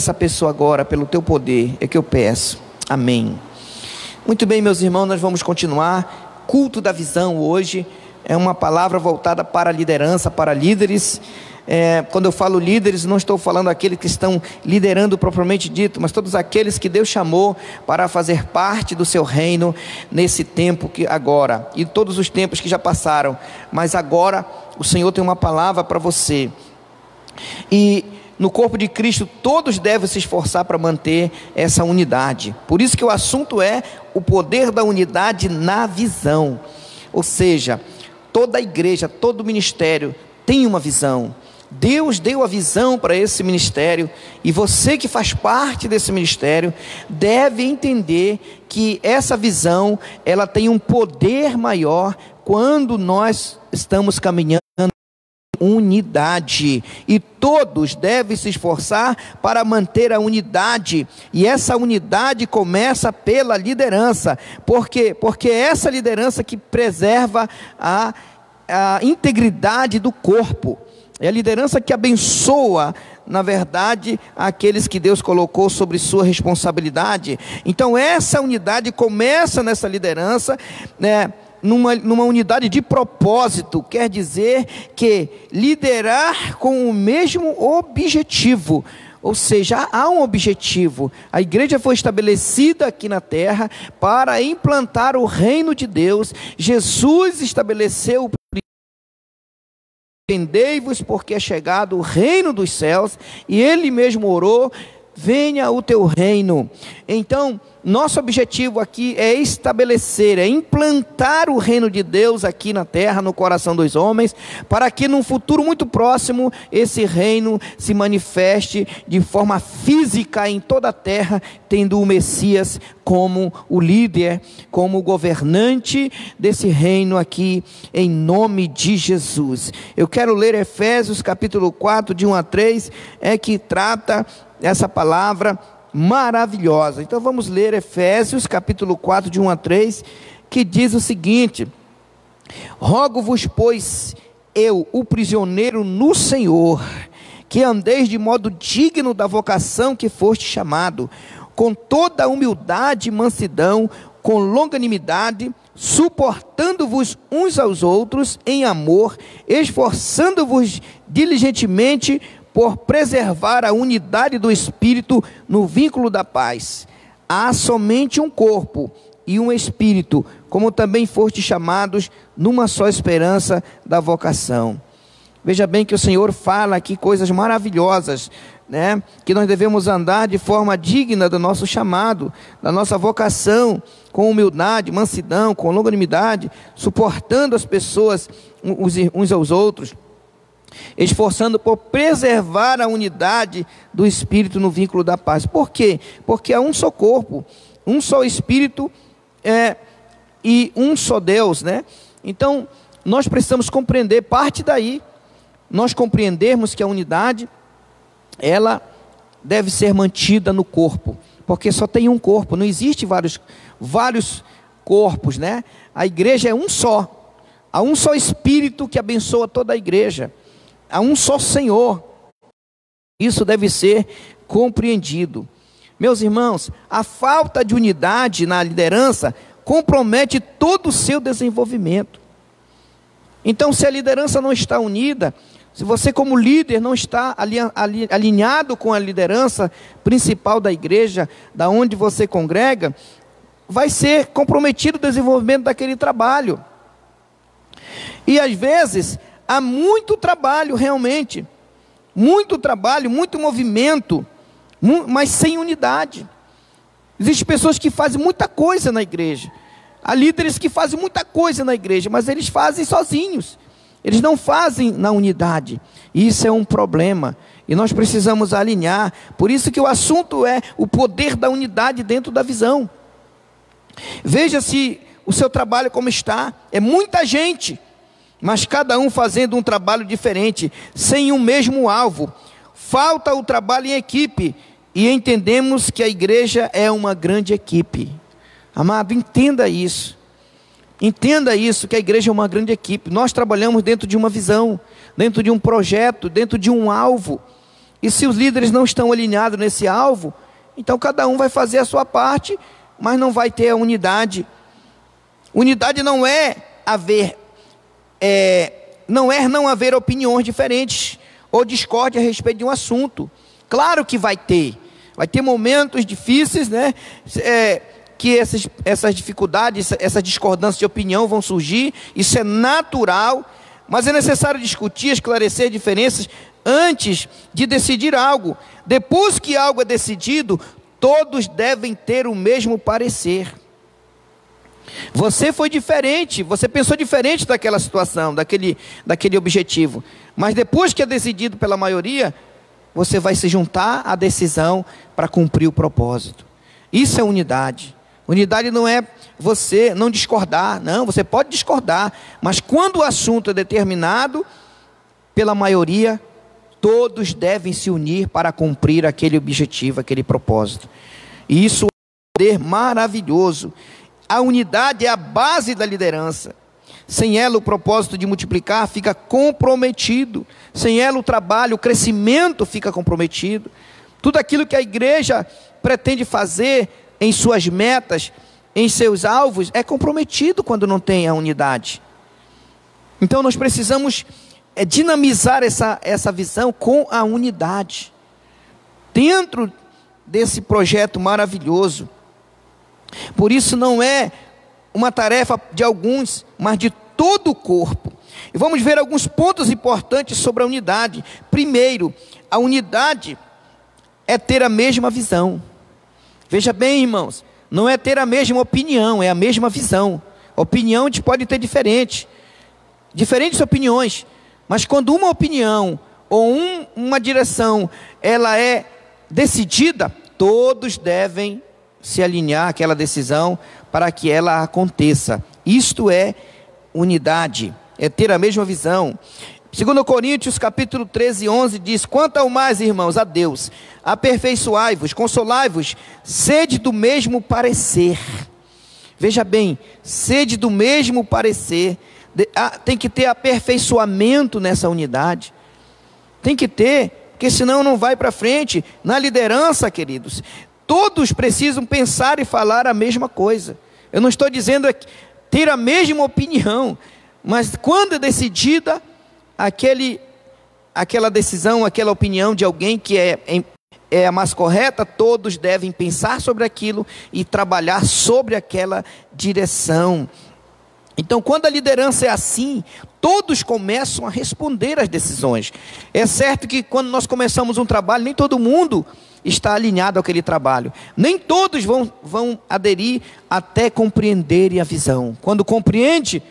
essa pessoa agora, pelo teu poder, é que eu peço. Amém. Muito bem, meus irmãos, nós vamos continuar. Culto da visão hoje é uma palavra voltada para a liderança, para líderes. Quando eu falo líderes, não estou falando aqueles que estão liderando propriamente dito, mas todos aqueles que Deus chamou para fazer parte do seu reino nesse tempo que agora, e todos os tempos que já passaram, mas agora o Senhor tem uma palavra para você. E no corpo de Cristo todos devem se esforçar para manter essa unidade. Por isso que o assunto é o poder da unidade na visão. Ou seja, toda a igreja, todo ministério tem uma visão. Deus deu a visão para esse ministério, e você que faz parte desse ministério deve entender que essa visão, ela tem um poder maior quando nós estamos caminhando em unidade, e todos devem se esforçar para manter a unidade, e essa unidade começa pela liderança. Por quê? Porque é essa liderança que preserva a integridade do corpo. É a liderança que abençoa, na verdade, aqueles que Deus colocou sobre sua responsabilidade. Então essa unidade começa nessa liderança, né, numa unidade de propósito. Quer dizer que liderar com o mesmo objetivo. Ou seja, há um objetivo. A igreja foi estabelecida aqui na terra para implantar o reino de Deus. Jesus estabeleceu o Arrependei-vos, porque é chegado o reino dos céus, e Ele mesmo orou: venha o teu reino. Então, nosso objetivo aqui é estabelecer, é implantar o reino de Deus aqui na terra, no coração dos homens, para que num futuro muito próximo, esse reino se manifeste de forma física em toda a terra, tendo o Messias como o líder, como o governante desse reino aqui, em nome de Jesus. Eu quero ler Efésios capítulo 4, de 1 a 3, que trata essa palavra maravilhosa. Então vamos ler Efésios capítulo 4, de 1 a 3, que diz o seguinte: rogo-vos, pois, eu, o prisioneiro no Senhor, que andeis de modo digno da vocação que foste chamado, com toda a humildade e mansidão, com longanimidade, suportando-vos uns aos outros em amor, esforçando-vos diligentemente por preservar a unidade do Espírito no vínculo da paz. Há somente um corpo e um Espírito, como também fostes chamados numa só esperança da vocação. Veja bem que o Senhor fala aqui coisas maravilhosas, né? Que nós devemos andar de forma digna do nosso chamado, da nossa vocação, com humildade, mansidão, com longanimidade, suportando as pessoas uns aos outros, esforçando por preservar a unidade do Espírito no vínculo da paz. Por quê? Porque há um só corpo, um só Espírito, e um só Deus, né? Então nós precisamos compreender, parte daí, nós compreendermos que a unidade, ela deve ser mantida no corpo, porque só tem um corpo, não existe vários corpos, né? A igreja é um só, há um só Espírito que abençoa toda a igreja, há um só Senhor. Isso deve ser compreendido. Meus irmãos, a falta de unidade na liderança compromete todo o seu desenvolvimento. Então, se a liderança não está unida, se você como líder não está alinhado com a liderança principal da igreja, da onde você congrega, vai ser comprometido o desenvolvimento daquele trabalho. E às vezes há muito trabalho realmente, muito trabalho, muito movimento, mas sem unidade. Existem pessoas que fazem muita coisa na igreja, há líderes que fazem muita coisa na igreja, mas eles fazem sozinhos, eles não fazem na unidade. Isso é um problema, e nós precisamos alinhar. Por isso que o assunto é o poder da unidade dentro da visão. Veja se o seu trabalho como está, é muita gente, mas cada um fazendo um trabalho diferente, sem um mesmo alvo. Falta o trabalho em equipe, e entendemos que a igreja é uma grande equipe. Amado, entenda isso, que a igreja é uma grande equipe. Nós trabalhamos dentro de uma visão, dentro de um projeto, dentro de um alvo. E se os líderes não estão alinhados nesse alvo, então cada um vai fazer a sua parte, mas não vai ter a unidade. Unidade não é não haver opiniões diferentes ou discórdia a respeito de um assunto. Claro que vai ter momentos difíceis, né? Que essas dificuldades, essas discordâncias de opinião vão surgir, isso é natural, mas é necessário discutir, esclarecer diferenças antes de decidir algo. Depois que algo é decidido, todos devem ter o mesmo parecer. Você foi diferente, você pensou diferente daquela situação, daquele objetivo, mas depois que é decidido pela maioria, você vai se juntar à decisão para cumprir o propósito. Isso é unidade. Unidade não é você não discordar, não, você pode discordar, mas quando o assunto é determinado pela maioria, todos devem se unir para cumprir aquele objetivo, aquele propósito. E isso é um poder maravilhoso. A unidade é a base da liderança. Sem ela, o propósito de multiplicar fica comprometido. Sem ela, o trabalho, o crescimento fica comprometido. Tudo aquilo que a igreja pretende fazer em suas metas, em seus alvos, é comprometido quando não tem a unidade. Então nós precisamos dinamizar essa visão com a unidade. Dentro desse projeto maravilhoso. Por isso não é uma tarefa de alguns, mas de todo o corpo. E vamos ver alguns pontos importantes sobre a unidade. Primeiro, a unidade é ter a mesma visão. Veja bem, irmãos, não é ter a mesma opinião, é a mesma visão. Opinião a gente pode ter diferentes opiniões, mas quando uma opinião ou uma direção, ela é decidida, todos devem se alinhar àquela decisão para que ela aconteça. Isto é unidade, é ter a mesma visão. 2 Coríntios capítulo 13, 11 diz: quanto ao mais, irmãos, a Deus, aperfeiçoai-vos, consolai-vos, sede do mesmo parecer. Veja bem, sede do mesmo parecer. Tem que ter aperfeiçoamento nessa unidade. Tem que ter, porque senão não vai para frente. Na liderança, queridos, todos precisam pensar e falar a mesma coisa. Eu não estou dizendo ter a mesma opinião, mas quando é decidida aquela decisão, aquela opinião de alguém que é a mais correta, todos devem pensar sobre aquilo e trabalhar sobre aquela direção. Então, quando a liderança é assim, todos começam a responder às decisões. É certo que quando nós começamos um trabalho, nem todo mundo está alinhado àquele trabalho. Nem todos vão aderir até compreenderem a visão. Quando compreende,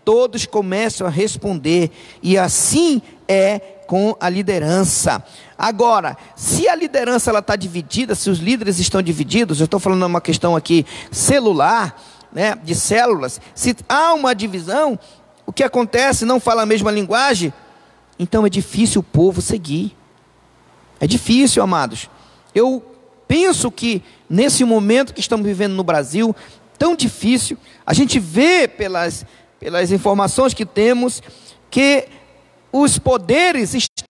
todos começam a responder. E assim é com a liderança. Agora, se a liderança está dividida, se os líderes estão divididos, eu estou falando uma questão aqui celular, né, de células, se há uma divisão, o que acontece? Não fala a mesma linguagem, então é difícil o povo seguir. É difícil, amados. Eu penso que nesse momento que estamos vivendo no Brasil, tão difícil, a gente vê pelas informações que temos, que os poderes estão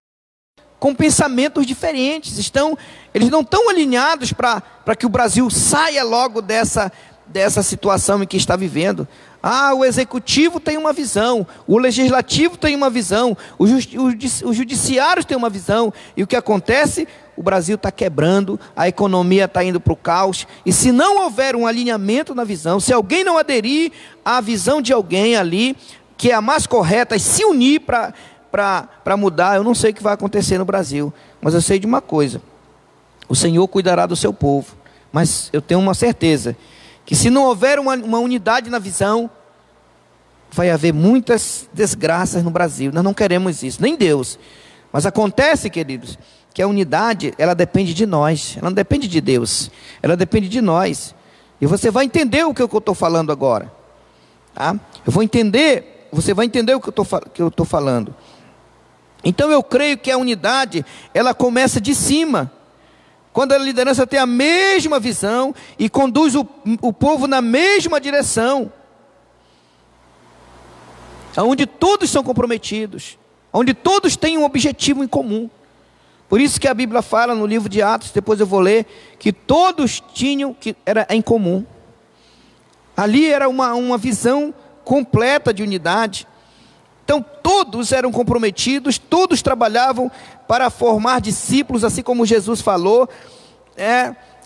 com pensamentos diferentes, eles não estão alinhados para que o Brasil saia logo dessa situação em que está vivendo. O executivo tem uma visão, o legislativo tem uma visão, os judiciários têm uma visão, e o que acontece? O Brasil está quebrando, a economia está indo para o caos, e se não houver um alinhamento na visão, se alguém não aderir à visão de alguém ali, que é a mais correta, e se unir para mudar, eu não sei o que vai acontecer no Brasil, mas eu sei de uma coisa: o Senhor cuidará do seu povo, mas eu tenho uma certeza, que se não houver uma unidade na visão, vai haver muitas desgraças no Brasil. Nós não queremos isso, nem Deus. Mas acontece, queridos, que a unidade, ela depende de nós, ela não depende de Deus, ela depende de nós. E você vai entender o que eu estou falando agora, tá? Você vai entender o que eu estou falando. Então eu creio que a unidade, ela começa de cima. Quando a liderança tem a mesma visão e conduz o povo na mesma direção, onde todos são comprometidos, onde todos têm um objetivo em comum. Por isso que a Bíblia fala no livro de Atos, depois eu vou ler, que todos tinham, que era em comum. Ali era uma visão completa de unidade. Então todos eram comprometidos, todos trabalhavam para formar discípulos, assim como Jesus falou,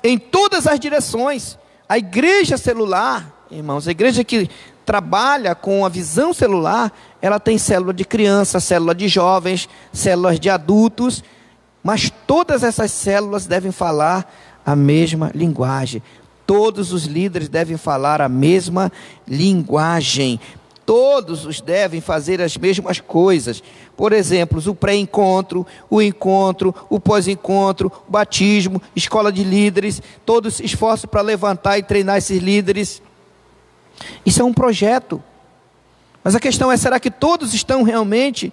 em todas as direções. A igreja celular, irmãos, a igreja que trabalha com a visão celular, ela tem célula de crianças, célula de jovens, células de adultos, mas todas essas células devem falar a mesma linguagem. Todos os líderes devem falar a mesma linguagem. Todos os devem fazer as mesmas coisas. Por exemplo, o pré-encontro, o encontro, o pós-encontro, o batismo, escola de líderes, todos esforços para levantar e treinar esses líderes. Isso é um projeto. Mas a questão é, será que todos estão realmente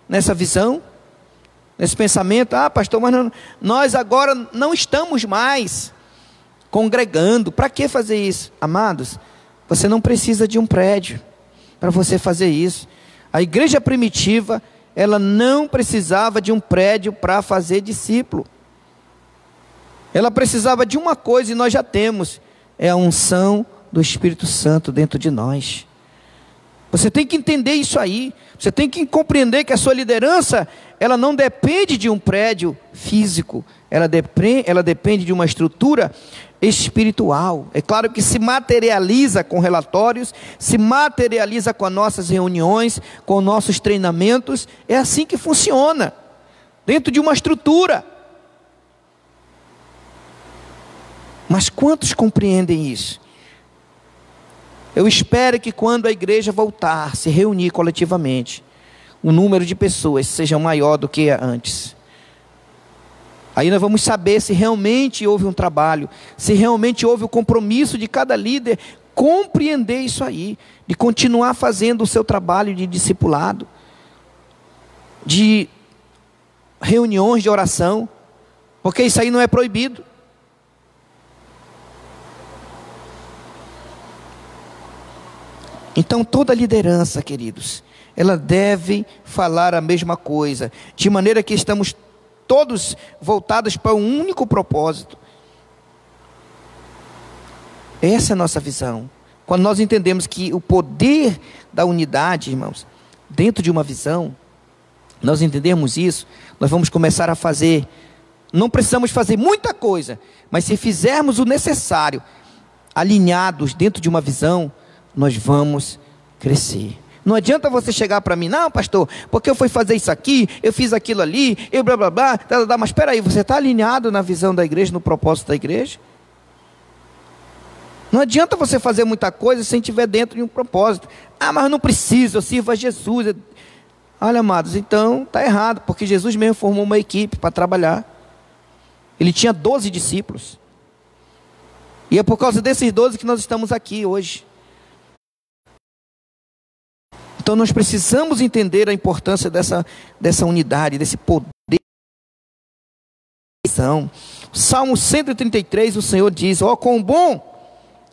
nessa visão? Nesse pensamento? Ah, pastor, mas nós agora não estamos mais congregando. Para que fazer isso? Amados, você não precisa de um prédio para você fazer isso. A igreja primitiva, ela não precisava de um prédio para fazer discípulo. Ela precisava de uma coisa e nós já temos, é a unção do Espírito Santo dentro de nós. Você tem que entender isso aí. Você tem que compreender que a sua liderança, ela não depende de um prédio físico. Ela depende de uma estrutura espiritual. É claro que se materializa com relatórios, se materializa com as nossas reuniões, com nossos treinamentos. É assim que funciona, dentro de uma estrutura. Mas quantos compreendem isso? Eu espero que quando a igreja voltar, se reunir coletivamente, o número de pessoas seja maior do que antes. Aí nós vamos saber se realmente houve um trabalho, se realmente houve o compromisso de cada líder compreender isso aí, de continuar fazendo o seu trabalho de discipulado, de reuniões de oração, porque isso aí não é proibido. Então toda liderança, queridos, ela deve falar a mesma coisa, de maneira que estamos todos voltados para um único propósito. Essa é a nossa visão. Quando nós entendemos que o poder da unidade, irmãos, dentro de uma visão, nós entendemos isso, nós vamos começar a fazer, não precisamos fazer muita coisa, mas se fizermos o necessário, alinhados dentro de uma visão, nós vamos crescer. Não adianta você chegar para mim, não pastor, porque eu fui fazer isso aqui, eu fiz aquilo ali, eu blá blá blá, mas espera aí, você está alinhado na visão da igreja, no propósito da igreja? Não adianta você fazer muita coisa sem estiver dentro de um propósito. Ah, mas eu não preciso, eu sirvo a Jesus. Olha, amados, então está errado, porque Jesus mesmo formou uma equipe para trabalhar. Ele tinha 12 discípulos. E é por causa desses 12 que nós estamos aqui hoje. Então nós precisamos entender a importância dessa unidade, desse poder. Salmo 133, o Senhor diz: ó, quão bom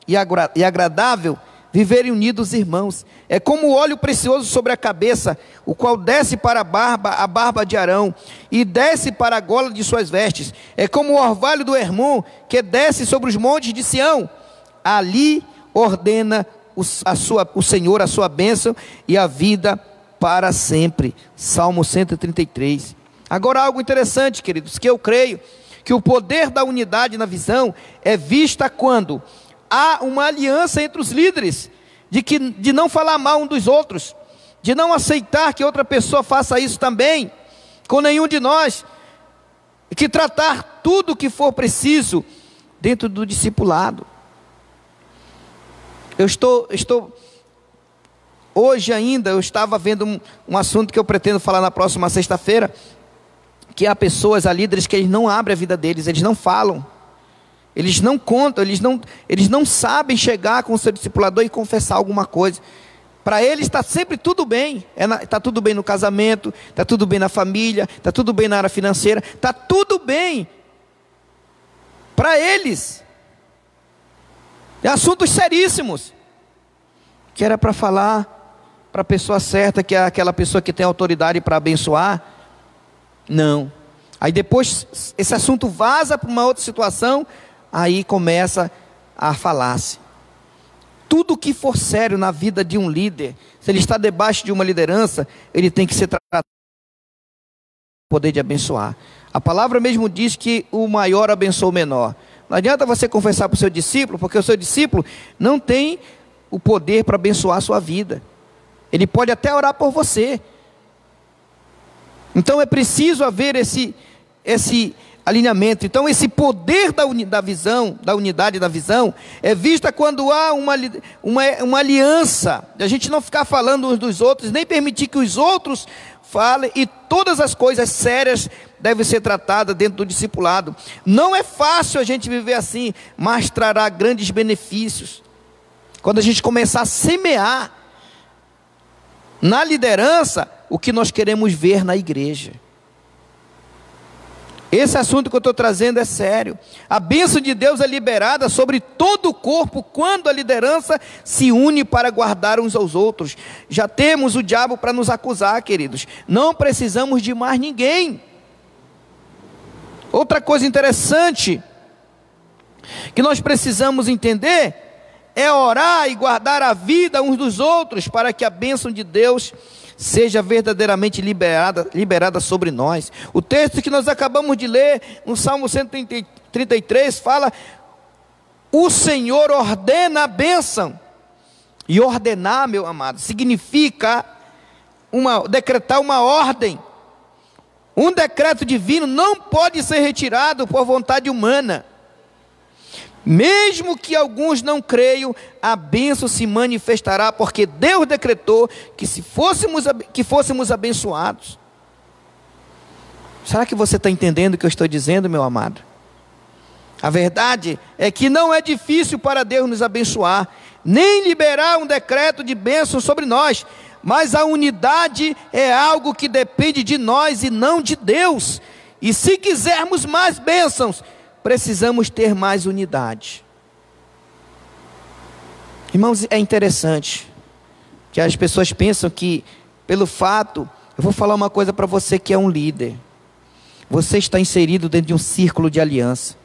e agradável viverem unidos os irmãos. É como o óleo precioso sobre a cabeça, o qual desce para a barba de Arão, e desce para a gola de suas vestes. É como o orvalho do Hermon, que desce sobre os montes de Sião. Ali ordena o Senhor a sua bênção e a vida para sempre. Salmo 133. Agora algo interessante, queridos, que eu creio que o poder da unidade na visão é vista quando há uma aliança entre os líderes, de não falar mal um dos outros, de não aceitar que outra pessoa faça isso também com nenhum de nós, e que tratar tudo o que for preciso dentro do discipulado. Hoje ainda, eu estava vendo um assunto que eu pretendo falar na próxima sexta-feira, que há pessoas, há líderes que eles não abrem a vida deles, eles não falam, eles não contam, eles não sabem chegar com o seu discipulador e confessar alguma coisa. Para eles está sempre tudo bem, está tudo bem no casamento, está tudo bem na família, está tudo bem na área financeira, está tudo bem para eles. É assuntos seríssimos, que era para falar para a pessoa certa, que é aquela pessoa que tem autoridade para abençoar. Não, Aí depois esse assunto vaza para uma outra situação, aí começa a falar-se. Tudo que for sério na vida de um líder, se ele está debaixo de uma liderança, ele tem que ser tratado com o poder de abençoar. A palavra mesmo diz que o maior abençoa o menor. Não adianta você confessar para o seu discípulo, porque o seu discípulo não tem o poder para abençoar a sua vida. Ele pode até orar por você. Então é preciso haver esse alinhamento. Então esse poder da visão, da unidade da visão, é vista quando há uma aliança. A gente não ficar falando uns dos outros, nem permitir que os outros falem, e todas as coisas sérias devem ser tratadas dentro do discipulado. Não é fácil a gente viver assim, mas trará grandes benefícios. Quando a gente começar a semear na liderança o que nós queremos ver na igreja. Esse assunto que eu estou trazendo é sério. A bênção de Deus é liberada sobre todo o corpo quando a liderança se une para guardar uns aos outros. Já temos o diabo para nos acusar, queridos. Não precisamos de mais ninguém. Outra coisa interessante que nós precisamos entender é orar e guardar a vida uns dos outros para que a bênção de Deus seja verdadeiramente liberada sobre nós. O texto que nós acabamos de ler, no Salmo 133, fala: o Senhor ordena a bênção. E ordenar, meu amado, significa decretar uma ordem. Um decreto divino não pode ser retirado por vontade humana. Mesmo que alguns não creiam, a bênção se manifestará, porque Deus decretou que fôssemos abençoados. Será que você está entendendo o que eu estou dizendo, meu amado? A verdade é que não é difícil para Deus nos abençoar, nem liberar um decreto de bênção sobre nós, mas a unidade é algo que depende de nós e não de Deus. E se quisermos mais bênçãos, precisamos ter mais unidade. Irmãos, é interessante que as pessoas pensam que, pelo fato, eu vou falar uma coisa para você que é um líder. Você está inserido dentro de um círculo de aliança.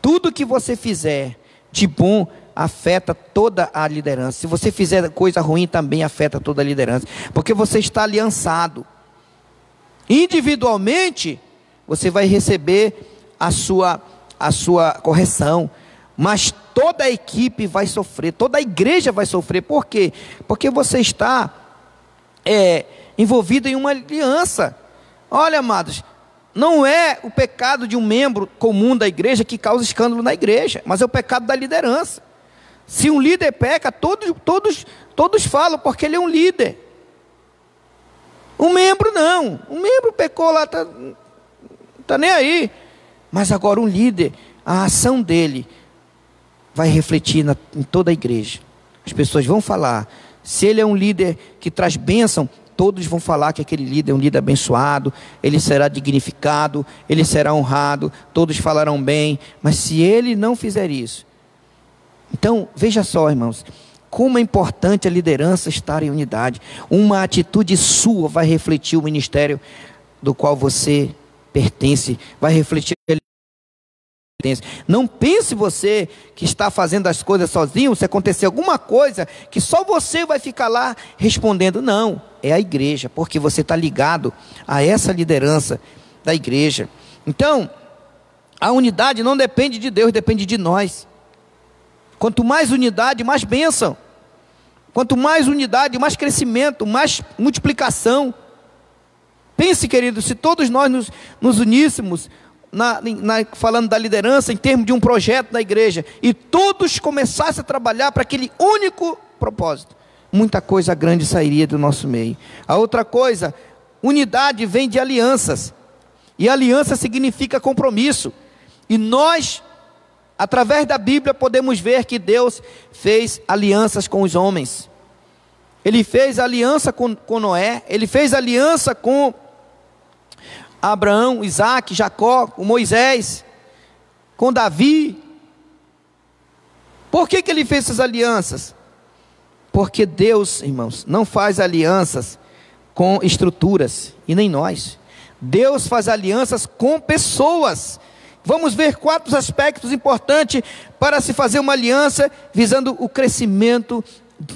Tudo que você fizer de bom afeta toda a liderança. Se você fizer coisa ruim, também afeta toda a liderança. Porque você está aliançado. Individualmente, você vai receber a sua correção, mas toda a equipe vai sofrer, toda a igreja vai sofrer. Por quê? Porque você está envolvido em uma aliança. Olha, amados, não é o pecado de um membro comum da igreja que causa escândalo na igreja, mas é o pecado da liderança. Se um líder peca, todos falam, porque ele é um líder. Um membro não, um membro pecou lá, tá nem aí. Mas agora um líder, a ação dele vai refletir em toda a igreja. As pessoas vão falar. Se ele é um líder que traz bênção, todos vão falar que aquele líder é um líder abençoado, ele será dignificado, ele será honrado, todos falarão bem. Mas se ele não fizer isso, então veja só, irmãos, como é importante a liderança estar em unidade. Uma atitude sua vai refletir o ministério do qual você pertence, vai refletir. Não pense você que está fazendo as coisas sozinho, se acontecer alguma coisa, que só você vai ficar lá respondendo. Não, é a igreja, porque você está ligado a essa liderança da igreja. Então, a unidade não depende de Deus, depende de nós. Quanto mais unidade, mais bênção. Quanto mais unidade, mais crescimento, mais multiplicação. Pense, querido, se todos nós nos uníssemos, falando da liderança, em termos de um projeto da igreja, e todos começassem a trabalhar para aquele único propósito, muita coisa grande sairia do nosso meio. A outra coisa, unidade vem de alianças, e aliança significa compromisso, e nós, através da Bíblia, podemos ver que Deus fez alianças com os homens. Ele fez aliança com Noé, ele fez aliança com Abraão, Isaac, Jacó, com Moisés, com Davi. Por que ele fez essas alianças? Porque Deus, irmãos, não faz alianças com estruturas, e nem nós. Deus faz alianças com pessoas. Vamos ver 4 aspectos importantes para se fazer uma aliança visando o crescimento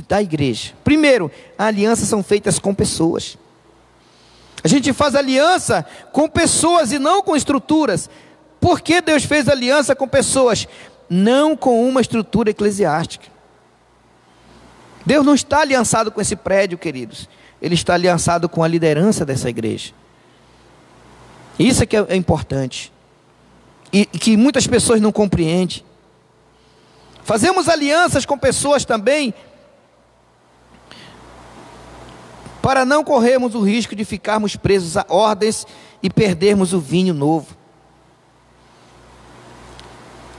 da igreja. Primeiro, alianças são feitas com pessoas. A gente faz aliança com pessoas e não com estruturas. Por que Deus fez aliança com pessoas? Não com uma estrutura eclesiástica. Deus não está aliançado com esse prédio, queridos. Ele está aliançado com a liderança dessa igreja. Isso é que é importante. E que muitas pessoas não compreendem. Fazemos alianças com pessoas também para não corrermos o risco de ficarmos presos a ordens e perdermos o vinho novo.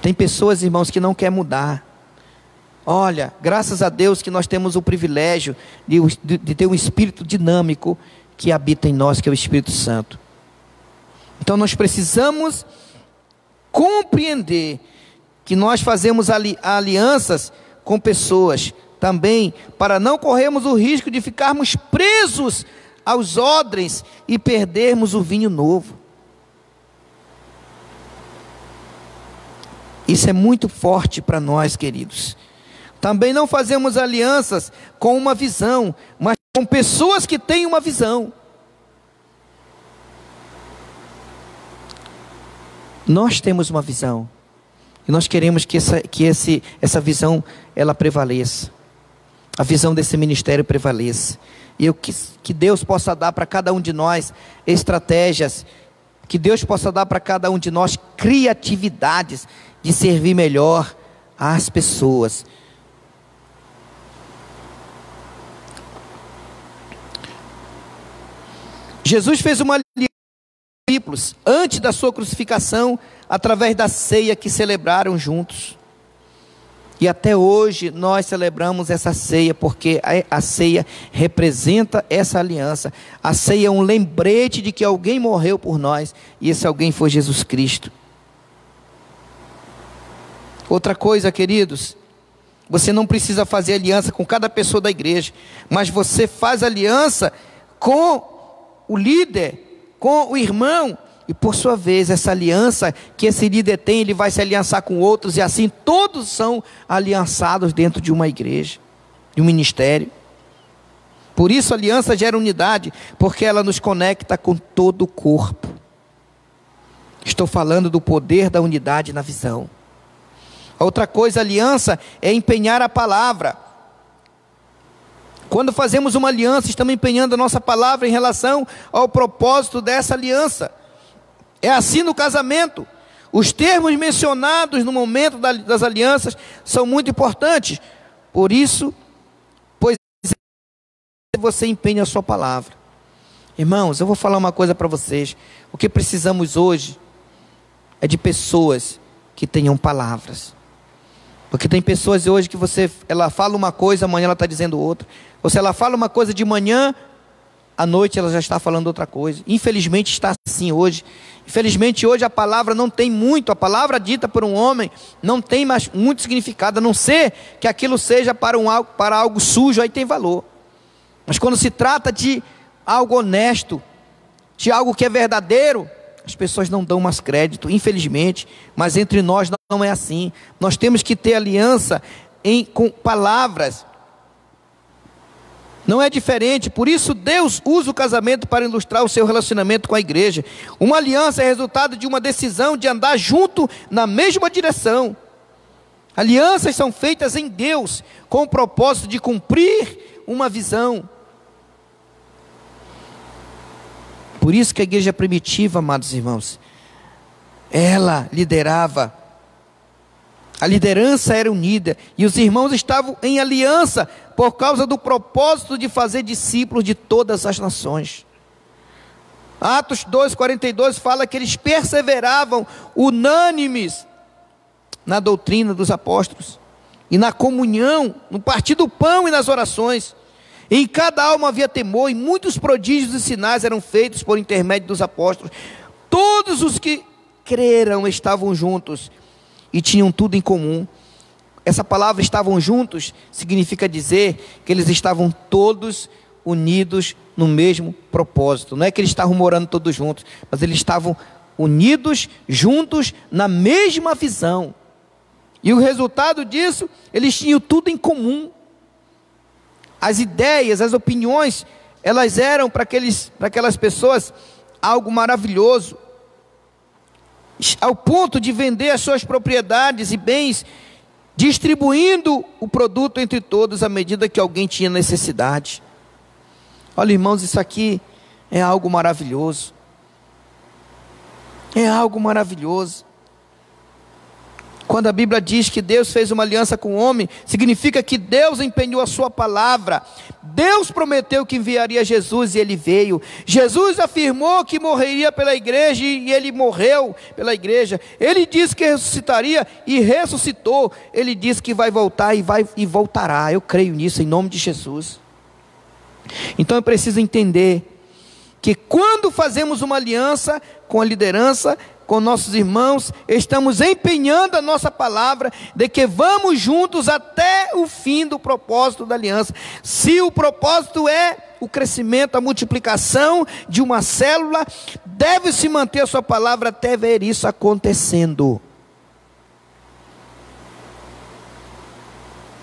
Tem pessoas, irmãos, que não querem mudar. Olha, graças a Deus que nós temos o privilégio de ter um espírito dinâmico que habita em nós, que é o Espírito Santo. Então nós precisamos compreender que nós fazemos alianças com pessoas também para não corrermos o risco de ficarmos presos aos odres e perdermos o vinho novo. Isso é muito forte para nós, queridos. Também não fazemos alianças com uma visão, mas com pessoas que têm uma visão. Nós temos uma visão e nós queremos que essa visão ela prevaleça. A visão desse ministério prevaleça. E que Deus possa dar para cada um de nós estratégias, que Deus possa dar para cada um de nós criatividades de servir melhor às pessoas. Jesus fez uma aliança com os discípulos antes da sua crucificação, através da ceia que celebraram juntos. E até hoje nós celebramos essa ceia, porque a ceia representa essa aliança. A ceia é um lembrete de que alguém morreu por nós, e esse alguém foi Jesus Cristo. Outra coisa, queridos, você não precisa fazer aliança com cada pessoa da igreja, mas você faz aliança com o líder, com o irmão. E por sua vez, essa aliança que esse líder tem, ele vai se aliançar com outros, e assim todos são aliançados dentro de uma igreja, de um ministério. Por isso a aliança gera unidade, porque ela nos conecta com todo o corpo. Estou falando do poder da unidade na visão. A outra coisa, a aliança é empenhar a palavra. Quando fazemos uma aliança, estamos empenhando a nossa palavra em relação ao propósito dessa aliança. É assim no casamento. Os termos mencionados no momento das alianças são muito importantes. Por isso, pois você empenha a sua palavra. Irmãos, eu vou falar uma coisa para vocês. O que precisamos hoje é de pessoas que tenham palavras. Porque tem pessoas hoje que ela fala uma coisa, amanhã ela está dizendo outra. Ou se ela fala uma coisa de manhã, à noite ela já está falando outra coisa. Infelizmente está assim hoje. Infelizmente hoje a palavra não tem muito, a palavra dita por um homem não tem mais muito significado, a não ser que aquilo seja para algo sujo, aí tem valor. Mas quando se trata de algo honesto, de algo que é verdadeiro, as pessoas não dão mais crédito, infelizmente. Mas entre nós não é assim. Nós temos que ter aliança com palavras. Não é diferente. Por isso Deus usa o casamento para ilustrar o seu relacionamento com a igreja. Uma aliança é resultado de uma decisão de andar junto na mesma direção. Alianças são feitas em Deus com o propósito de cumprir uma visão. Por isso que a igreja primitiva, amados irmãos, ela liderava. A liderança era unida e os irmãos estavam em aliança por causa do propósito de fazer discípulos de todas as nações. Atos 2:42 fala que eles perseveravam unânimes na doutrina dos apóstolos e na comunhão, no partir do pão e nas orações. Em cada alma havia temor, e muitos prodígios e sinais eram feitos por intermédio dos apóstolos. Todos os que creram estavam juntos e tinham tudo em comum. Essa palavra "estavam juntos" significa dizer que eles estavam todos unidos no mesmo propósito. Não é que eles estavam morando todos juntos, mas eles estavam unidos, juntos, na mesma visão. E o resultado disso, eles tinham tudo em comum. As ideias, as opiniões, elas eram para aquelas pessoas algo maravilhoso, ao ponto de vender as suas propriedades e bens, distribuindo o produto entre todos à medida que alguém tinha necessidade. Olha, irmãos, isso aqui é algo maravilhoso. É algo maravilhoso. Quando a Bíblia diz que Deus fez uma aliança com o homem, significa que Deus empenhou a sua palavra. Deus prometeu que enviaria Jesus e ele veio. Jesus afirmou que morreria pela igreja e ele morreu pela igreja. Ele disse que ressuscitaria e ressuscitou. Ele disse que vai voltar e voltará. Eu creio nisso em nome de Jesus. Então eu preciso entender que quando fazemos uma aliança com a liderança, com nossos irmãos, estamos empenhando a nossa palavra de que vamos juntos até o fim do propósito da aliança. Se o propósito é o crescimento, a multiplicação de uma célula, deve-se manter a sua palavra até ver isso acontecendo.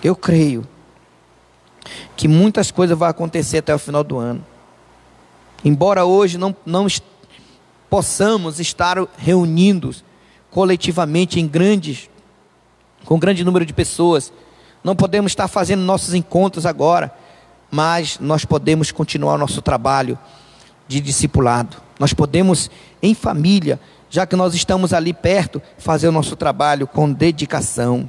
Eu creio que muitas coisas vão acontecer até o final do ano. Embora hoje não possamos estar reunindo coletivamente com grande número de pessoas, não podemos estar fazendo nossos encontros agora, mas nós podemos continuar o nosso trabalho de discipulado. Nós podemos, em família, já que nós estamos ali perto, fazer o nosso trabalho com dedicação.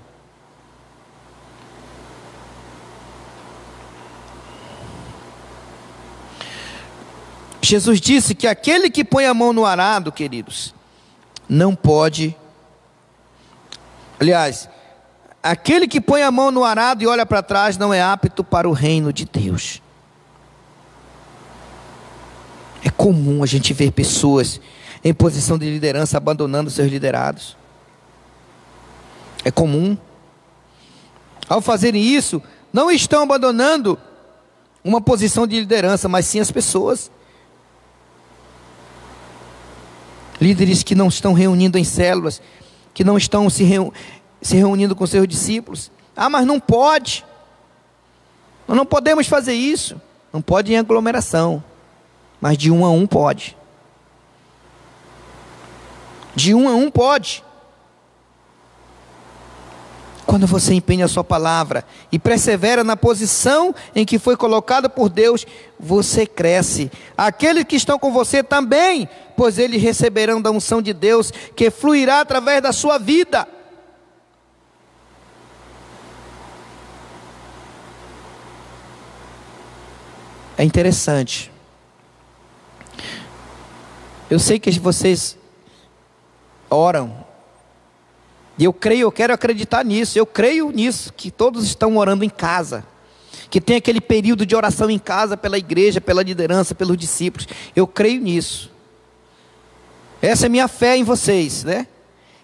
Jesus disse que aquele que põe a mão no arado, queridos, não pode. Aliás, aquele que põe a mão no arado e olha para trás não é apto para o reino de Deus. É comum a gente ver pessoas em posição de liderança abandonando seus liderados. É comum. Ao fazerem isso, não estão abandonando uma posição de liderança, mas sim as pessoas. Líderes que não estão reunindo em células, que não estão se reunindo com seus discípulos. Ah, mas não pode. Nós não podemos fazer isso. Não pode em aglomeração, mas de 1 a 1 pode. De 1 a 1 pode. Quando você empenha a sua palavra e persevera na posição em que foi colocado por Deus, você cresce. Aqueles que estão com você também, pois eles receberão da unção de Deus, que fluirá através da sua vida. É interessante. Eu sei que vocês oram. E eu quero acreditar nisso, eu creio nisso, que todos estão orando em casa, que tem aquele período de oração em casa pela igreja, pela liderança, pelos discípulos. Eu creio nisso. Essa é minha fé em vocês, né?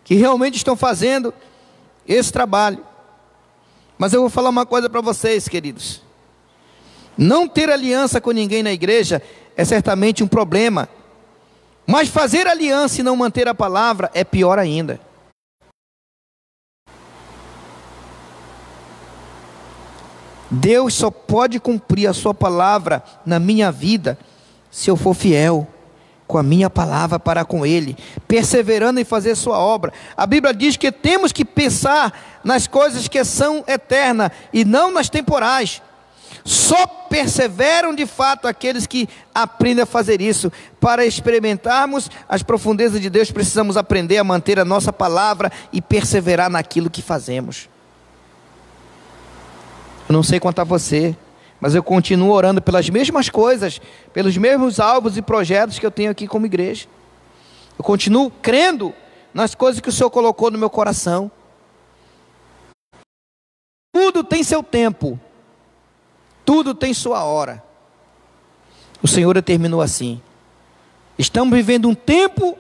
Que realmente estão fazendo esse trabalho. Mas eu vou falar uma coisa para vocês, queridos. Não ter aliança com ninguém na igreja é certamente um problema. Mas fazer aliança e não manter a palavra é pior ainda. Deus só pode cumprir a sua palavra na minha vida se eu for fiel com a minha palavra para com Ele, perseverando em fazer sua obra. A Bíblia diz que temos que pensar nas coisas que são eternas e não nas temporais. Só perseveram de fato aqueles que aprendem a fazer isso. Para experimentarmos as profundezas de Deus, precisamos aprender a manter a nossa palavra e perseverar naquilo que fazemos. Eu não sei quanto a você, mas eu continuo orando pelas mesmas coisas, pelos mesmos alvos e projetos que eu tenho aqui como igreja. Eu continuo crendo nas coisas que o Senhor colocou no meu coração. Tudo tem seu tempo, tudo tem sua hora. O Senhor determinou assim. Estamos vivendo um tempo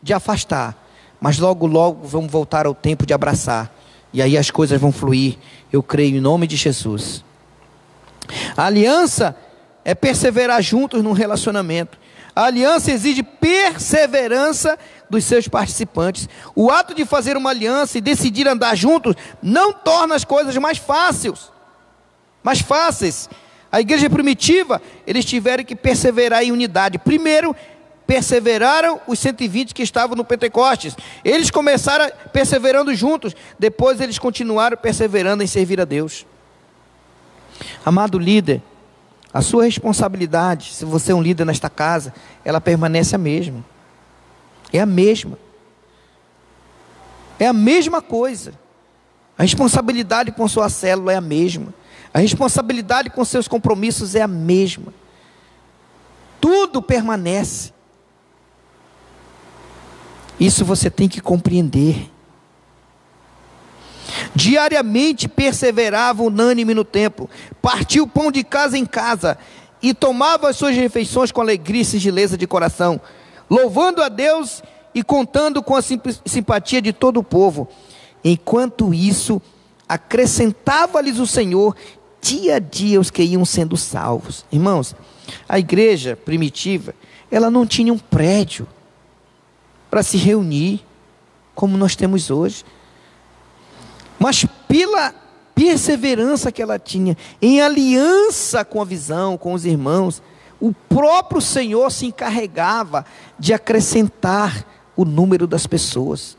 de afastar, mas logo logo vamos voltar ao tempo de abraçar. E aí as coisas vão fluir, eu creio em nome de Jesus. A aliança é perseverar juntos num relacionamento. A aliança exige perseverança dos seus participantes. O ato de fazer uma aliança e decidir andar juntos não torna as coisas mais fáceis. A igreja primitiva, eles tiveram que perseverar em unidade. Primeiro, perseveraram os 120 que estavam no Pentecostes. Eles começaram perseverando juntos. Depois eles continuaram perseverando em servir a Deus. Amado líder, a sua responsabilidade, se você é um líder nesta casa, ela permanece a mesma. É a mesma. É a mesma coisa. A responsabilidade com sua célula é a mesma. A responsabilidade com seus compromissos é a mesma. Tudo permanece. Isso você tem que compreender. Diariamente perseverava unânime no templo, partia o pão de casa em casa e tomava as suas refeições com alegria e singeleza de coração, louvando a Deus e contando com a simpatia de todo o povo. Enquanto isso, acrescentava-lhes o Senhor dia a dia os que iam sendo salvos. Irmãos, a igreja primitiva, ela não tinha um prédio para se reunir como nós temos hoje, mas pela perseverança que ela tinha, em aliança com a visão, com os irmãos, o próprio Senhor se encarregava de acrescentar o número das pessoas.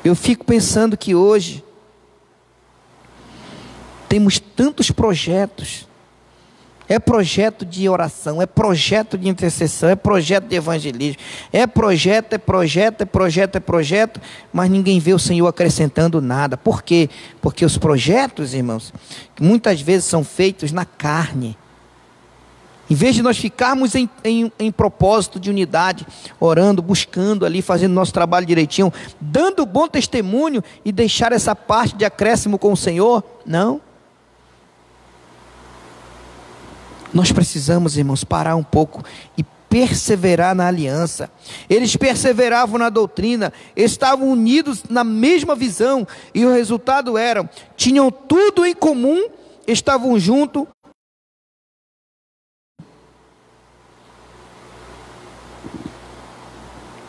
Eu fico pensando que hoje temos tantos projetos. É projeto de oração, é projeto de intercessão, é projeto de evangelismo, é projeto, mas ninguém vê o Senhor acrescentando nada. Por quê? Porque os projetos, irmãos, muitas vezes são feitos na carne. Em vez de nós ficarmos em propósito de unidade, orando, buscando ali, fazendo nosso trabalho direitinho, dando bom testemunho e deixar essa parte de acréscimo com o Senhor, não. Nós precisamos, irmãos, parar um pouco e perseverar na aliança. Eles perseveravam na doutrina, estavam unidos na mesma visão, e o resultado era, tinham tudo em comum, estavam juntos.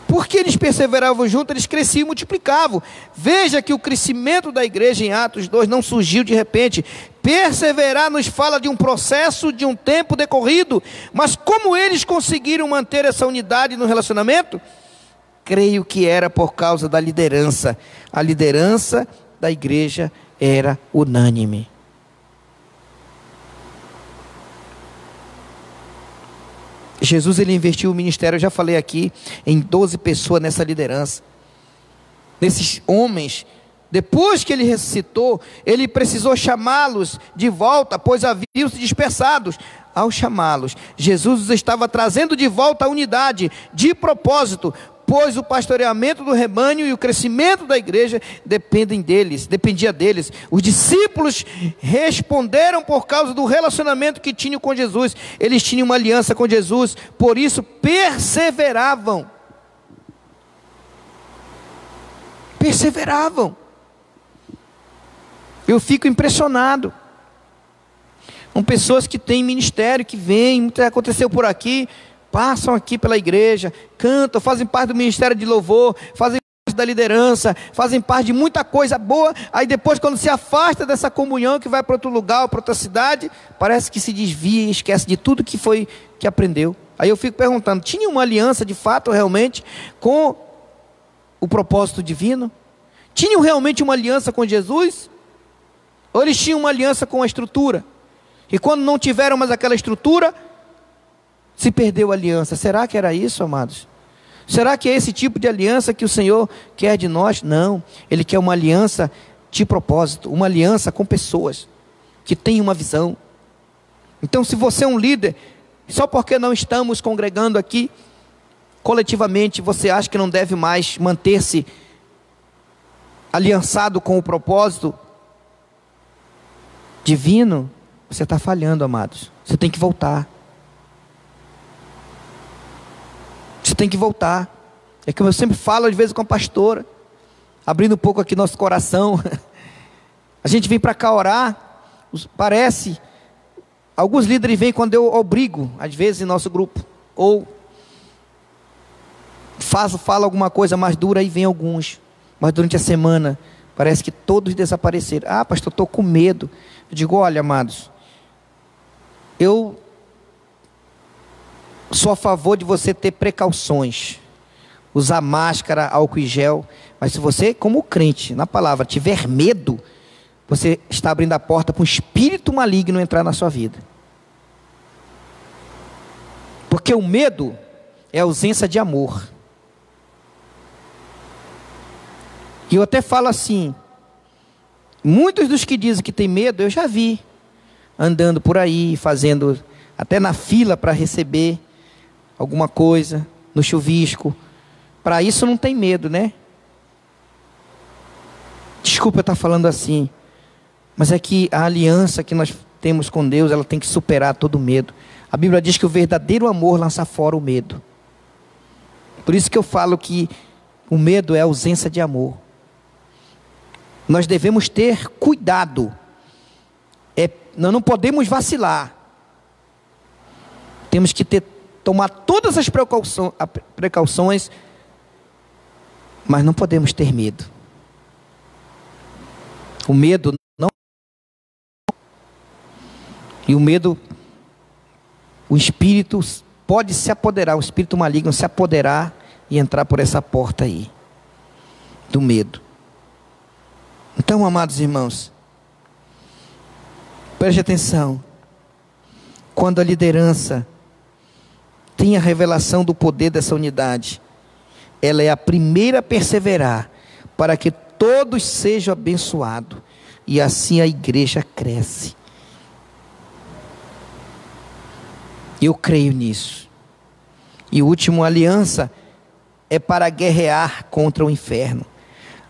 Porque eles perseveravam juntos, eles cresciam e multiplicavam. Veja que o crescimento da igreja em Atos 2 não surgiu de repente. Perseverar nos fala de um processo, de um tempo decorrido. Mas como eles conseguiram manter essa unidade no relacionamento? Creio que era por causa da liderança. A liderança da igreja era unânime. Jesus, ele investiu o ministério, eu já falei aqui, em 12 pessoas nessa liderança. Nesses homens, depois que ele ressuscitou, ele precisou chamá-los de volta, pois haviam se dispersados. Ao chamá-los, Jesus os estava trazendo de volta à unidade, de propósito, pois o pastoreamento do rebanho e o crescimento da igreja dependia deles. Os discípulos responderam por causa do relacionamento que tinham com Jesus. Eles tinham uma aliança com Jesus, por isso perseveravam. Eu fico impressionado com pessoas que têm ministério, que vêm, aconteceu por aqui, passam aqui pela igreja, cantam, fazem parte do ministério de louvor, fazem parte da liderança, fazem parte de muita coisa boa, aí depois quando se afasta dessa comunhão, que vai para outro lugar, para outra cidade, parece que se desvia e esquece de tudo que aprendeu. Aí eu fico perguntando, tinha uma aliança de fato realmente com o propósito divino? Tinham realmente uma aliança com Jesus? Ou eles tinham uma aliança com a estrutura? E quando não tiveram mais aquela estrutura, se perdeu a aliança. Será que era isso, amados? Será que é esse tipo de aliança que o Senhor quer de nós? Não, Ele quer uma aliança de propósito, uma aliança com pessoas que têm uma visão. Então, se você é um líder, só porque não estamos congregando aqui coletivamente, você acha que não deve mais manter-se aliançado com o propósito divino, você está falhando, amados. Você tem que voltar. Você tem que voltar. É como eu sempre falo, às vezes, com a pastora, abrindo um pouco aqui nosso coração. A gente vem para cá orar, Parece, alguns líderes vêm quando eu obrigo, às vezes em nosso grupo, ou falo alguma coisa mais dura, e vem alguns, mas durante a semana, parece que todos desapareceram. Ah, pastor, estou com medo. Eu digo, olha, amados, eu sou a favor de você ter precauções, usar máscara, álcool e gel, mas se você, como crente, na palavra, tiver medo, você está abrindo a porta para um espírito maligno entrar na sua vida. Porque o medo é ausência de amor. E eu até falo assim, muitos dos que dizem que tem medo, eu já vi, andando por aí, fazendo, até na fila para receber alguma coisa, no chuvisco. Para isso não tem medo, né? Desculpa eu estar falando assim, mas é que a aliança que nós temos com Deus, ela tem que superar todo medo. A Bíblia diz que o verdadeiro amor lança fora o medo. Por isso que eu falo que o medo é a ausência de amor. Nós devemos ter cuidado. Nós não podemos vacilar. Temos que tomar todas as precauções, mas não podemos ter medo. O medo não. E o medo, o espírito pode se apoderar, o espírito maligno se apoderar e entrar por essa porta aí, do medo. Então, amados irmãos, preste atenção. Quando a liderança tem a revelação do poder dessa unidade, ela é a primeira a perseverar, para que todos sejam abençoados, e assim a igreja cresce. Eu creio nisso. E o último, aliança, é para guerrear contra o inferno.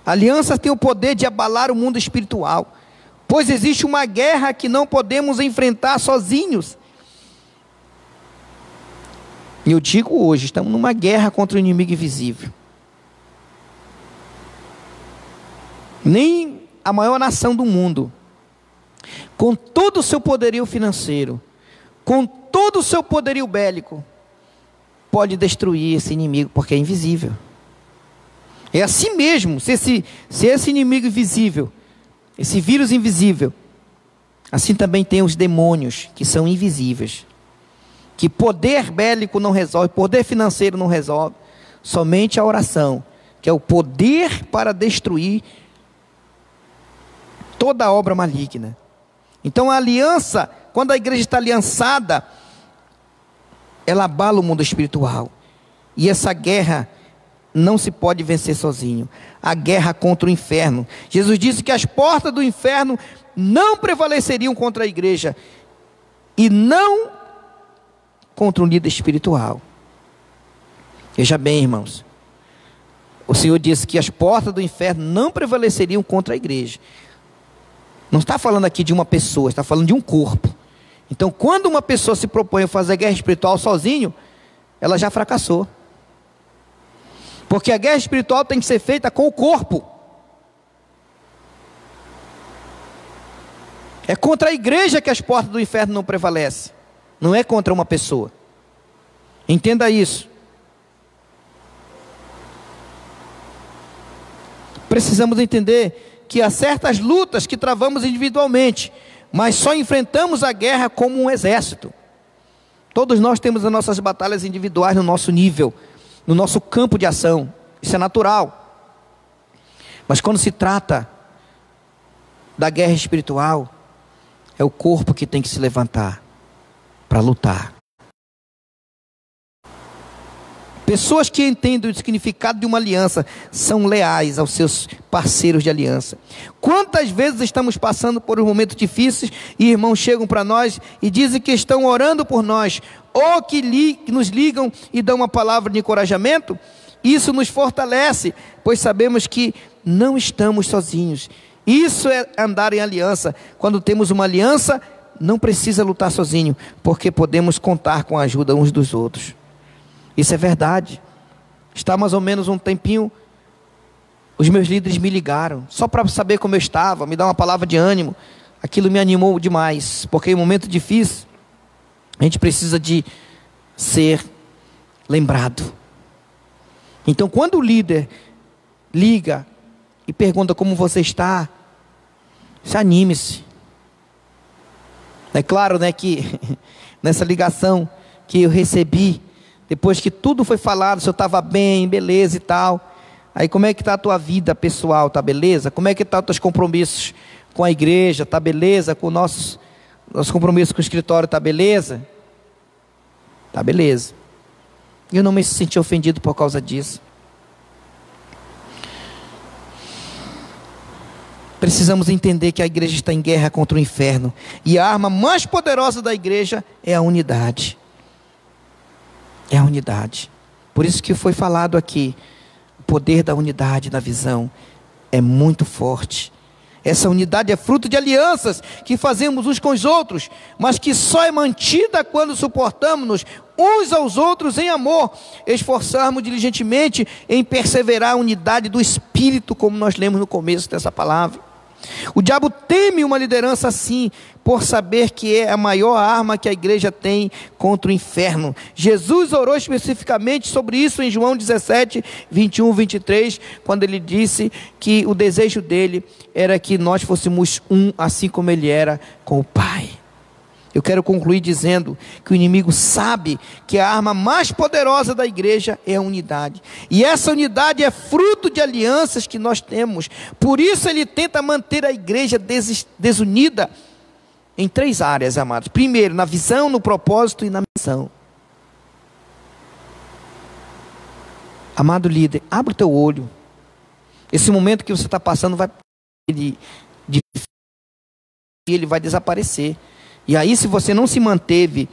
A aliança tem o poder de abalar o mundo espiritual, pois existe uma guerra que não podemos enfrentar sozinhos. E eu digo hoje, estamos numa guerra contra o inimigo invisível. Nem a maior nação do mundo, com todo o seu poderio financeiro, com todo o seu poderio bélico, pode destruir esse inimigo, porque é invisível. É assim mesmo, se esse inimigo invisível, esse vírus invisível, assim também tem os demônios, que são invisíveis, que poder bélico não resolve, poder financeiro não resolve, somente a oração, que é o poder para destruir toda a obra maligna. Então a aliança, quando a igreja está aliançada, ela abala o mundo espiritual, e essa guerra não se pode vencer sozinho. A guerra contra o inferno. Jesus disse que as portas do inferno não prevaleceriam contra a igreja, e não contra um líder espiritual. Veja bem, irmãos, o Senhor disse que as portas do inferno não prevaleceriam contra a igreja. Não está falando aqui de uma pessoa, está falando de um corpo. Então, quando uma pessoa se propõe a fazer guerra espiritual sozinho, ela já fracassou. Porque a guerra espiritual tem que ser feita com o corpo. É contra a igreja que as portas do inferno não prevalecem. Não é contra uma pessoa. Entenda isso. Precisamos entender que há certas lutas que travamos individualmente, mas só enfrentamos a guerra como um exército. Todos nós temos as nossas batalhas individuais no nosso nível, no nosso campo de ação. Isso é natural. Mas quando se trata da guerra espiritual, é o corpo que tem que se levantar para lutar. Pessoas que entendem o significado de uma aliança são leais aos seus parceiros de aliança. Quantas vezes estamos passando por um momento difíceis e irmãos chegam para nós e dizem que estão orando por nós, ou que nos ligam e dão uma palavra de encorajamento? Isso nos fortalece, pois sabemos que não estamos sozinhos. Isso é andar em aliança. Quando temos uma aliança, não precisa lutar sozinho, porque podemos contar com a ajuda uns dos outros. Isso é verdade. Está mais ou menos um tempinho, os meus líderes me ligaram, só para saber como eu estava, me dar uma palavra de ânimo. aquilo me animou demais, porque em um momento difícil, a gente precisa de ser lembrado. Então, quando o líder liga e pergunta como você está, se anime-se. É claro, né, que nessa ligação que eu recebi, depois que tudo foi falado, se eu estava bem, beleza e tal, aí como é que está a tua vida pessoal, tá beleza? Como é que estão os teus compromissos com a igreja, tá beleza? Com nossos compromissos com o escritório, tá beleza? Tá beleza. Eu não me senti ofendido por causa disso. Precisamos entender que a igreja está em guerra contra o inferno, e a arma mais poderosa da igreja é a unidade. É a unidade. Por isso que foi falado aqui, o poder da unidade na visão é muito forte. Essa unidade é fruto de alianças que fazemos uns com os outros, mas que só é mantida quando suportamos-nos uns aos outros em amor, esforçarmos diligentemente em perseverar a unidade do Espírito, como nós lemos no começo dessa palavra. O diabo teme uma liderança assim, por saber que é a maior arma que a igreja tem contra o inferno. Jesus orou especificamente sobre isso em João 17, 21, 23, quando ele disse que o desejo dele era que nós fôssemos um, assim como ele era com o Pai. Eu quero concluir dizendo que o inimigo sabe que a arma mais poderosa da igreja é a unidade. E essa unidade é fruto de alianças que nós temos. Por isso ele tenta manter a igreja desunida em 3 áreas, amados. Primeiro, na visão, no propósito e na missão. Amado líder, abre o teu olho. Esse momento que você está passando ele vai desaparecer. E aí, se você não se manteve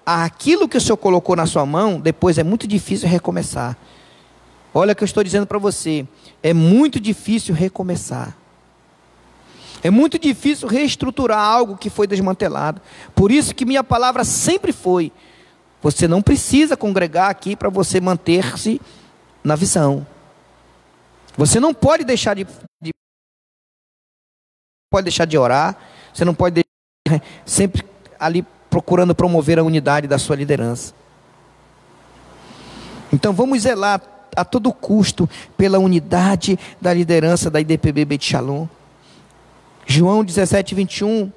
aquilo que o Senhor colocou na sua mão, depois é muito difícil recomeçar. Olha o que eu estou dizendo para você, é muito difícil recomeçar. É muito difícil reestruturar algo que foi desmantelado. Por isso que minha palavra sempre foi, você não precisa congregar aqui para você manter-se na visão. Você não pode deixar de orar. Você não pode deixar sempre ali procurando promover a unidade da sua liderança. Então vamos zelar a todo custo pela unidade da liderança da IDPB Beit Shalom. João 17, 21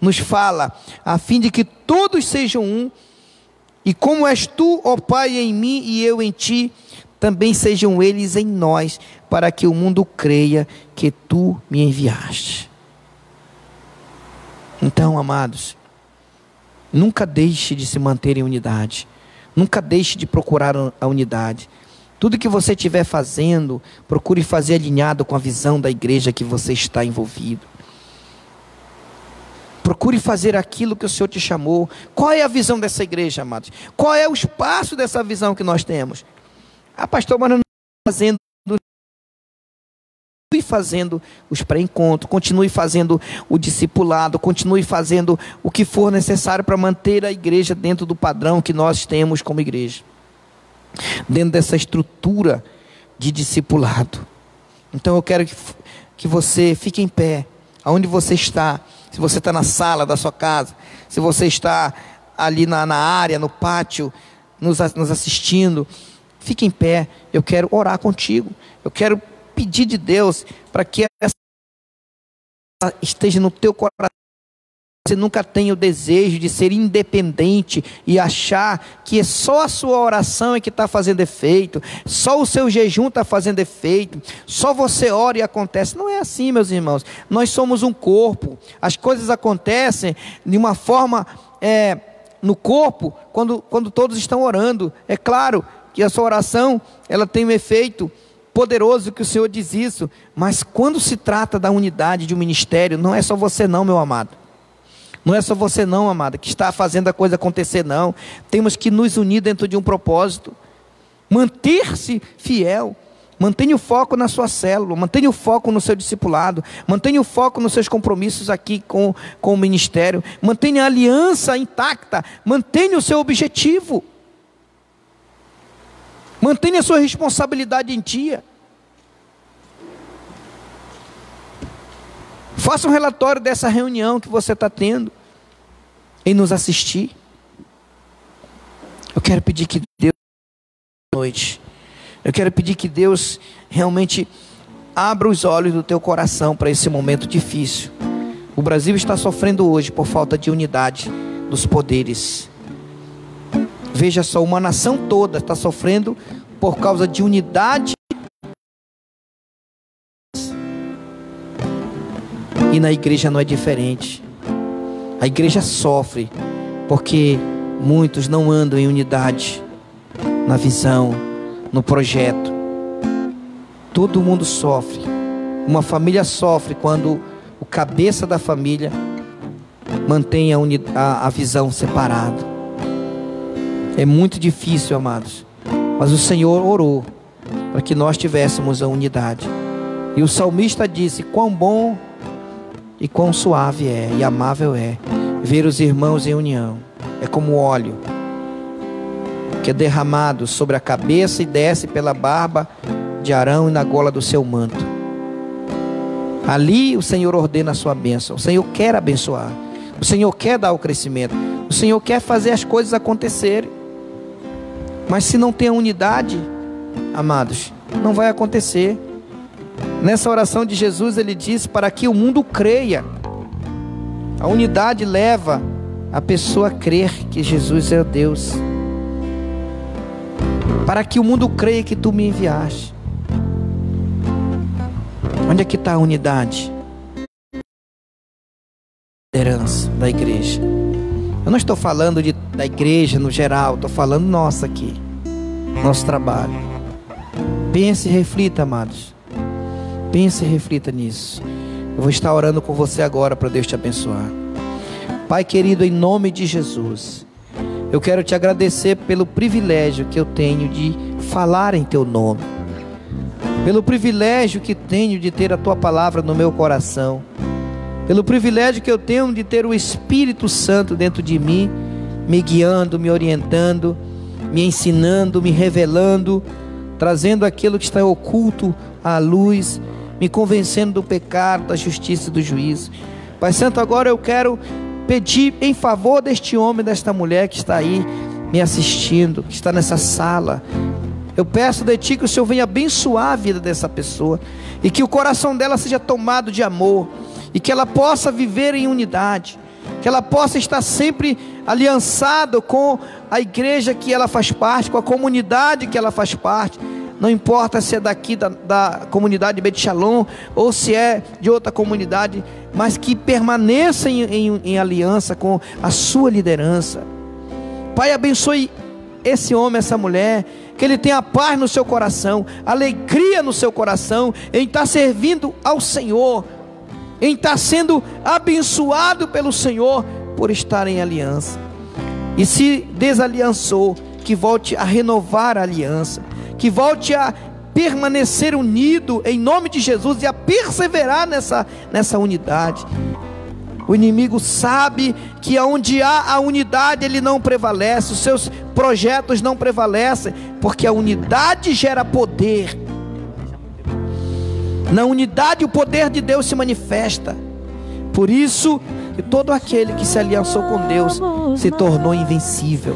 nos fala, a fim de que todos sejam um, e como és tu, ó Pai, em mim e eu em ti, também sejam eles em nós, para que o mundo creia que tu me enviaste. Então, amados, nunca deixe de se manter em unidade. Nunca deixe de procurar a unidade. Tudo que você estiver fazendo, procure fazer alinhado com a visão da igreja que você está envolvido. Procure fazer aquilo que o Senhor te chamou. Qual é a visão dessa igreja, amados? Qual é o espaço dessa visão que nós temos? Ah, pastor, mas não está fazendo. Continue fazendo os pré-encontros, continue fazendo o discipulado, continue fazendo o que for necessário para manter a igreja dentro do padrão que nós temos como igreja, dentro dessa estrutura de discipulado. Então eu quero que você fique em pé, aonde você está. Se você está na sala da sua casa, se você está ali na área, no pátio, nos assistindo, fique em pé. Eu quero orar contigo, eu quero pedir de Deus para que essa esteja no teu coração. Você nunca tenha o desejo de ser independente e achar que é só a sua oração é que está fazendo efeito, só o seu jejum está fazendo efeito, só você ora e acontece. Não é assim, meus irmãos. Nós somos um corpo. As coisas acontecem de uma forma no corpo quando todos estão orando. É claro que a sua oração ela tem um efeito poderoso, que o Senhor diz isso, mas quando se trata da unidade de um ministério, não é só você não, meu amado. Não é só você não, amada, que está fazendo a coisa acontecer, não. Temos que nos unir dentro de um propósito. Manter-se fiel. Mantenha o foco na sua célula, mantenha o foco no seu discipulado, mantenha o foco nos seus compromissos aqui com o ministério, mantenha a aliança intacta, mantenha o seu objetivo. Mantenha a sua responsabilidade em dia. Faça um relatório dessa reunião que você está tendo em nos assistir. Eu quero pedir que Deus, noite, eu quero pedir que Deus realmente abra os olhos do teu coração para esse momento difícil. O Brasil está sofrendo hoje por falta de unidade dos poderes. Veja só, uma nação toda está sofrendo por causa de unidade. E na igreja não é diferente. A igreja sofre porque muitos não andam em unidade, na visão, no projeto. Todo mundo sofre. Uma família sofre quando o cabeça da família mantém a visão separada. É muito difícil, amados, mas o Senhor orou para que nós tivéssemos a unidade. E o salmista disse: quão bom e quão suave é e amável é ver os irmãos em união. É como óleo que é derramado sobre a cabeça e desce pela barba de Arão e na gola do seu manto. Ali o Senhor ordena a sua bênção. O Senhor quer abençoar. O Senhor quer dar o crescimento. O Senhor quer fazer as coisas acontecerem. Mas se não tem a unidade, amados, não vai acontecer. Nessa oração de Jesus, ele diz para que o mundo creia. A unidade leva a pessoa a crer que Jesus é o Deus. Para que o mundo creia que tu me enviaste. Onde é que está a unidade? Liderança da igreja. Eu não estou falando da igreja no geral, estou falando nossa aqui, nosso trabalho. Pense e reflita, amados. Pense e reflita nisso. Eu vou estar orando com você agora para Deus te abençoar. Pai querido, em nome de Jesus, eu quero te agradecer pelo privilégio que eu tenho de falar em teu nome, pelo privilégio que tenho de ter a tua palavra no meu coração, pelo privilégio que eu tenho de ter o Espírito Santo dentro de mim, me guiando, me orientando, me ensinando, me revelando, trazendo aquilo que está oculto à luz, me convencendo do pecado, da justiça e do juízo. Pai Santo, agora eu quero pedir em favor deste homem, desta mulher que está aí me assistindo, que está nessa sala. Eu peço de Ti que o Senhor venha abençoar a vida dessa pessoa, e que o coração dela seja tomado de amor, e que ela possa viver em unidade, que ela possa estar sempre aliançada com a igreja que ela faz parte, com a comunidade que ela faz parte. Não importa se é daqui da comunidade de Bet Shalom, ou se é de outra comunidade, mas que permaneça em aliança com a sua liderança. Pai, abençoe esse homem, essa mulher, que ele tenha paz no seu coração, alegria no seu coração, em estar servindo ao Senhor, em estar sendo abençoado pelo Senhor, por estar em aliança. E se desaliançou, que volte a renovar a aliança, que volte a permanecer unido em nome de Jesus, e a perseverar nessa unidade. O inimigo sabe que onde há a unidade ele não prevalece, os seus projetos não prevalecem, porque a unidade gera poder. Na unidade o poder de Deus se manifesta. Por isso que todo aquele que se aliançou com Deus se tornou invencível.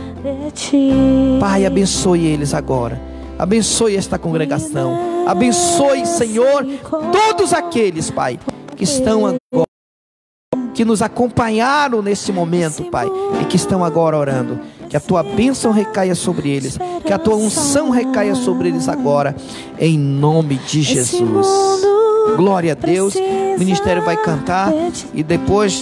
Pai, abençoe eles agora. Abençoe esta congregação. Abençoe, Senhor, todos aqueles, Pai, que estão agora, que nos acompanharam nesse momento, Pai, e que estão agora orando. Que a tua bênção recaia sobre eles, que a tua unção recaia sobre eles agora, em nome de Jesus. Glória a Deus. O ministério vai cantar e depois